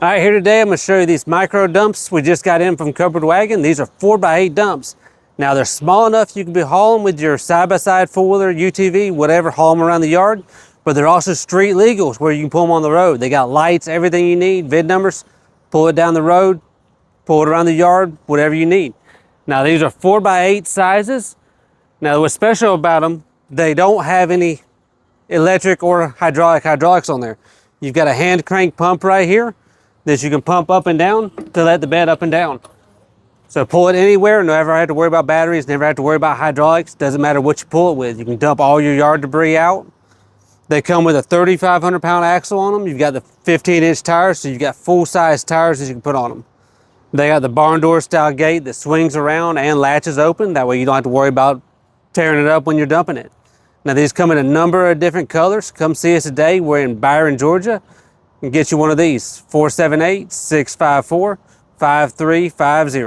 All right, here today I'm going to show you these micro dumps we just got in from Covered Wagon. These are 4x8 dumps. Now they're small enough you can be hauling with your side-by-side four-wheeler, UTV, whatever, haul them around the yard. But they're also street legals where you can pull them on the road. They got lights, everything you need, VIN numbers, pull it down the road, pull it around the yard, whatever you need. Now these are 4x8 sizes. Now what's special about them, they don't have any electric or hydraulics on there. You've got a hand crank pump right here that you can pump up and down to let the bed up and down. So pull it anywhere, never have to worry about batteries, never have to worry about hydraulics, doesn't matter what you pull it with. You can dump all your yard debris out. They come with a 3,500 pound axle on them. You've got the 15-inch tires, so you've got full-size tires that you can put on them. They got the barn door style gate that swings around and latches open. That way you don't have to worry about tearing it up when you're dumping it. Now these come in a number of different colors. Come see us today. We're in Byron, Georgia. And get you one of these, 478-654-5350.